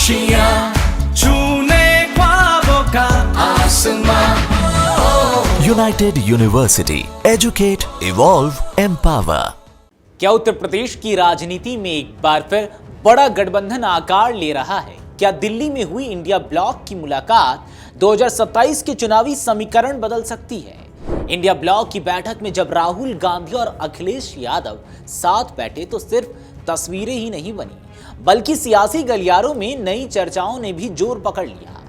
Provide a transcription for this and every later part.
खुशियाँ छूने ख्वाबों का आसमां। United University. Educate, evolve, empower. क्या उत्तर प्रदेश की राजनीति में एक बार फिर बड़ा गठबंधन आकार ले रहा है? क्या दिल्ली में हुई इंडिया ब्लॉक की मुलाकात 2027 के चुनावी समीकरण बदल सकती है? इंडिया ब्लॉक की बैठक में जब राहुल गांधी और अखिलेश यादव साथ बैठे तो सिर्फ तस्वीरें ही नहीं बनी, बल्कि सियासी गलियारों में नई चर्चाओं ने भी जोर पकड़ लिया।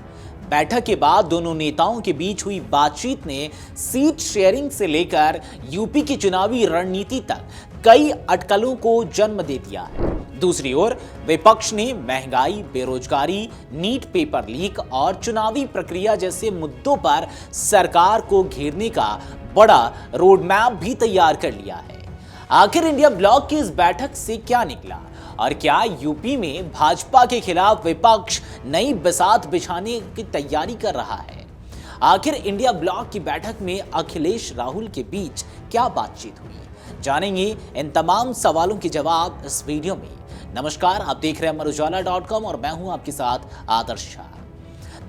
बैठक के बाद दोनों नेताओं के बीच हुई बातचीत ने सीट शेयरिंग से लेकर यूपी की चुनावी रणनीति तक कई अटकलों को जन्म दे दिया है। दूसरी ओर विपक्ष ने महंगाई, बेरोजगारी, नीट पेपर लीक और चुनावी प्रक्रिया जैसे मुद्दों पर सरकार को घेरने का बड़ा रोड मैप भी तैयार कर लिया है। आखिर इंडिया ब्लॉक की इस बैठक से क्या निकला और क्या यूपी में भाजपा के खिलाफ विपक्ष नई बिसात बिछाने की तैयारी कर रहा है? आखिर इंडिया ब्लॉक की बैठक में अखिलेश राहुल के बीच क्या बातचीत हुई? जानेंगे इन तमाम सवालों के जवाब इस वीडियो में। नमस्कार, आप देख रहे हैं अमरउजाला.com और मैं हूं आपके साथ आदर्श झा।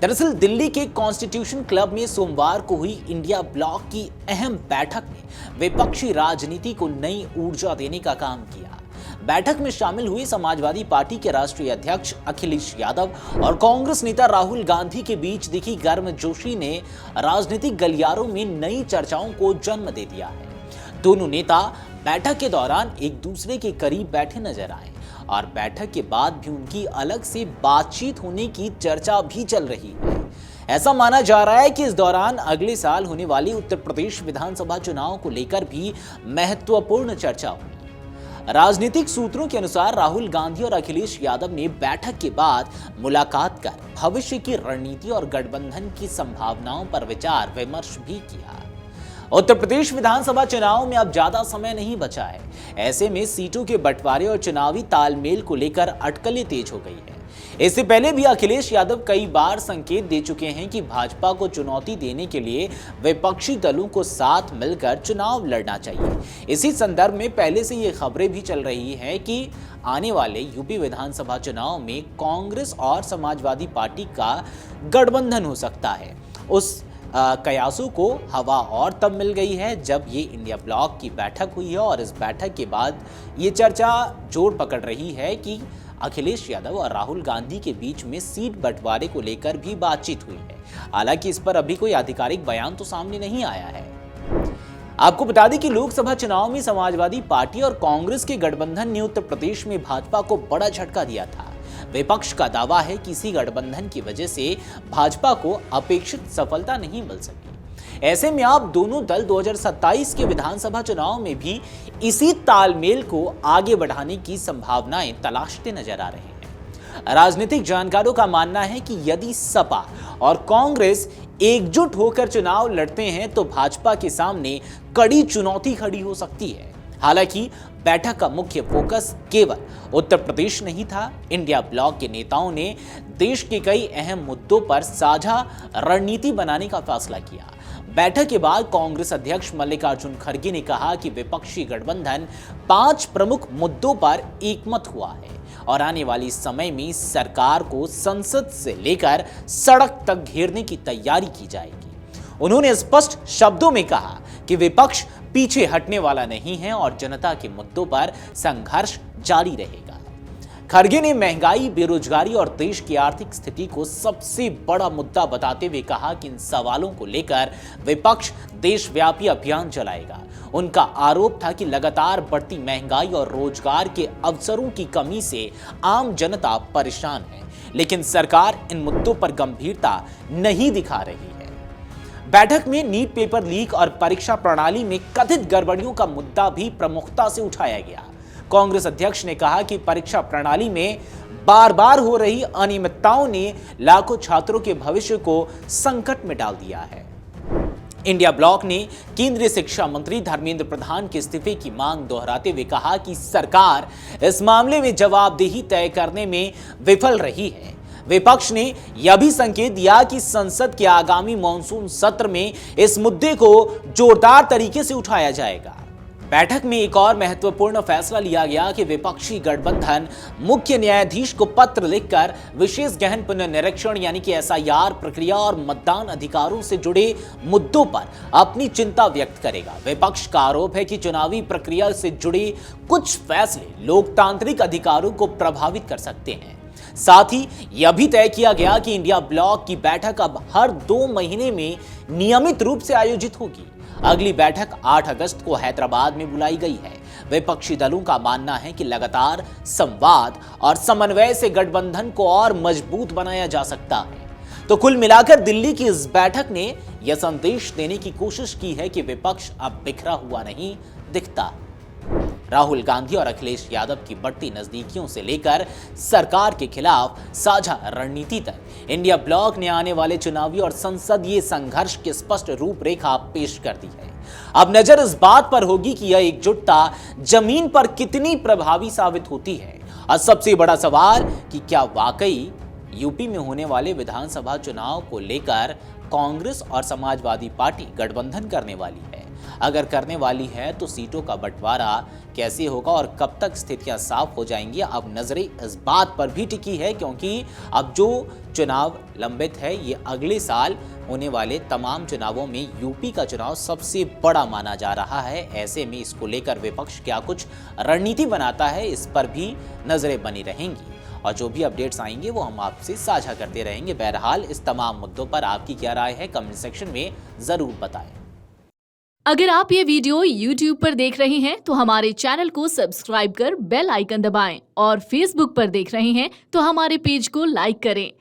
दरअसल दिल्ली के कॉन्स्टिट्यूशन क्लब में सोमवार को हुई इंडिया ब्लॉक की अहम बैठक ने विपक्षी राजनीति को नई ऊर्जा देने का काम किया। बैठक में शामिल हुए समाजवादी पार्टी के राष्ट्रीय अध्यक्ष अखिलेश यादव और कांग्रेस नेता राहुल गांधी के बीच दिखी गर्मजोशी ने राजनीतिक गलियारों में नई चर्चाओं को जन्म दे दिया है। दोनों नेता बैठक के दौरान एक दूसरे के करीब बैठे नजर आए और बैठक के बाद भी उनकी अलग से बातचीत होने की चर्चा भी चल रही है। ऐसा माना जा रहा है कि इस दौरान अगले साल होने वाली उत्तर प्रदेश विधानसभा चुनाव को लेकर भी महत्वपूर्ण चर्चा हुई। राजनीतिक सूत्रों के अनुसार राहुल गांधी और अखिलेश यादव ने बैठक के बाद मुलाकात कर भविष्य की रणनीति और गठबंधन की संभावनाओं पर विचार विमर्श भी किया। उत्तर प्रदेश विधानसभा चुनाव में अब ज्यादा समय नहीं बचा है। ऐसे में सीटों के बंटवारे और चुनावी तालमेल को लेकर अटकलें तेज हो गई है। इससे पहले भी अखिलेश यादव कई बार संकेत दे चुके हैं कि भाजपा को चुनौती देने के लिए विपक्षी दलों को साथ मिलकर चुनाव लड़ना चाहिए। इसी संदर्भ में पहले से ये खबरें भी चल रही हैं कि आने वाले यूपी विधानसभा चुनाव में कांग्रेस और समाजवादी पार्टी का गठबंधन हो सकता है। उस कयासों को हवा और तब मिल गई है जब ये इंडिया ब्लॉक की बैठक हुई है और इस बैठक के बाद ये चर्चा जोर पकड़ रही है कि अखिलेश यादव और राहुल गांधी के बीच में सीट बंटवारे को लेकर भी बातचीत हुई है। हालांकि इस पर अभी कोई आधिकारिक बयान तो सामने नहीं आया है। आपको बता दें कि लोकसभा चुनाव में समाजवादी पार्टी और कांग्रेस के गठबंधन ने उत्तर प्रदेश में भाजपा को बड़ा झटका दिया था। विपक्ष का दावा है कि इसी गठबंधन की वजह से भाजपा को अपेक्षित सफलता नहीं मिल सकी। ऐसे में अब दोनों दल 2027 के विधानसभा चुनाव में भी इसी तालमेल को आगे बढ़ाने की संभावनाएं तलाशते नजर आ रहे हैं। राजनीतिक जानकारों का मानना है कि यदि सपा और कांग्रेस एकजुट होकर चुनाव लड़ते हैं तो भाजपा के सामने कड़ी चुनौती खड़ी हो सकती है। हालांकि बैठक का मुख्य फोकस केवल उत्तर प्रदेश नहीं था। इंडिया ब्लॉक के नेताओं ने देश के कई अहम मुद्दों पर साझा रणनीति बनाने का फैसला किया। बैठक के बाद कांग्रेस अध्यक्ष मल्लिकार्जुन खड़गे ने कहा कि विपक्षी गठबंधन 5 प्रमुख मुद्दों पर एकमत हुआ है और आने वाली समय में सरकार को संसद से लेकर सड़क तक घेरने की तैयारी की जाएगी। उन्होंने स्पष्ट शब्दों में कहा कि विपक्ष पीछे हटने वाला नहीं है और जनता के मुद्दों पर संघर्ष जारी रहेगा। खड़गे ने महंगाई, बेरोजगारी और देश की आर्थिक स्थिति को सबसे बड़ा मुद्दा बताते हुए कहा कि इन सवालों को लेकर विपक्ष देशव्यापी अभियान चलाएगा। उनका आरोप था कि लगातार बढ़ती महंगाई और रोजगार के अवसरों की कमी से आम जनता परेशान है, लेकिन सरकार इन मुद्दों पर गंभीरता नहीं दिखा रही है। बैठक में नीट पेपर लीक और परीक्षा प्रणाली में कथित गड़बड़ियों का मुद्दा भी प्रमुखता से उठाया गया। कांग्रेस अध्यक्ष ने कहा कि परीक्षा प्रणाली में बार बार हो रही अनियमितताओं ने लाखों छात्रों के भविष्य को संकट में डाल दिया है। इंडिया ब्लॉक ने केंद्रीय शिक्षा मंत्री धर्मेंद्र प्रधान के इस्तीफे की मांग दोहराते हुए कहा कि सरकार इस मामले में जवाबदेही तय करने में विफल रही है। विपक्ष ने यह भी संकेत दिया कि संसद के आगामी मॉनसून सत्र में इस मुद्दे को जोरदार तरीके से उठाया जाएगा। बैठक में एक और महत्वपूर्ण फैसला लिया गया कि विपक्षी गठबंधन मुख्य न्यायाधीश को पत्र लिखकर विशेष गहन पुनर्निरीक्षण यानी कि एसआईआर प्रक्रिया और मतदान अधिकारों से जुड़े मुद्दों पर अपनी चिंता व्यक्त करेगा। विपक्ष का आरोप है कि चुनावी प्रक्रिया से जुड़े कुछ फैसले लोकतांत्रिक अधिकारों को प्रभावित कर सकते हैं। साथ ही यह भी तय किया गया कि इंडिया ब्लॉक की बैठक अब हर 2 महीने में नियमित रूप से आयोजित होगी। अगली बैठक 8 अगस्त को हैदराबाद में बुलाई गई है। विपक्षी दलों का मानना है कि लगातार संवाद और समन्वय से गठबंधन को और मजबूत बनाया जा सकता है। तो कुल मिलाकर दिल्ली की इस बैठक ने यह संदेश देने की कोशिश की है कि विपक्ष अब बिखरा हुआ नहीं दिखता। राहुल गांधी और अखिलेश यादव की बढ़ती नजदीकियों से लेकर सरकार के खिलाफ साझा रणनीति तक इंडिया ब्लॉक ने आने वाले चुनावी और संसदीय संघर्ष की स्पष्ट रूपरेखा पेश कर दी है। अब नजर इस बात पर होगी कि यह एकजुटता जमीन पर कितनी प्रभावी साबित होती है। और सबसे बड़ा सवाल कि क्या वाकई यूपी में होने वाले विधानसभा चुनाव को लेकर कांग्रेस और समाजवादी पार्टी गठबंधन करने वाली है। अगर करने वाली है तो सीटों का बंटवारा कैसे होगा और कब तक स्थितियां साफ हो जाएंगी। अब नजरें इस बात पर भी टिकी है क्योंकि अब जो चुनाव लंबित है ये अगले साल होने वाले तमाम चुनावों में यूपी का चुनाव सबसे बड़ा माना जा रहा है। ऐसे में इसको लेकर विपक्ष क्या कुछ रणनीति बनाता है इस पर भी नजरें बनी रहेंगी और जो भी अपडेट्स आएंगे वो हम आपसे साझा करते रहेंगे। बहरहाल इस तमाम मुद्दों पर आपकी क्या राय है कमेंट सेक्शन में जरूर बताएं। अगर आप ये वीडियो YouTube पर देख रहे हैं तो हमारे चैनल को सब्सक्राइब कर बेल आइकन दबाएं और Facebook पर देख रहे हैं तो हमारे पेज को लाइक करें।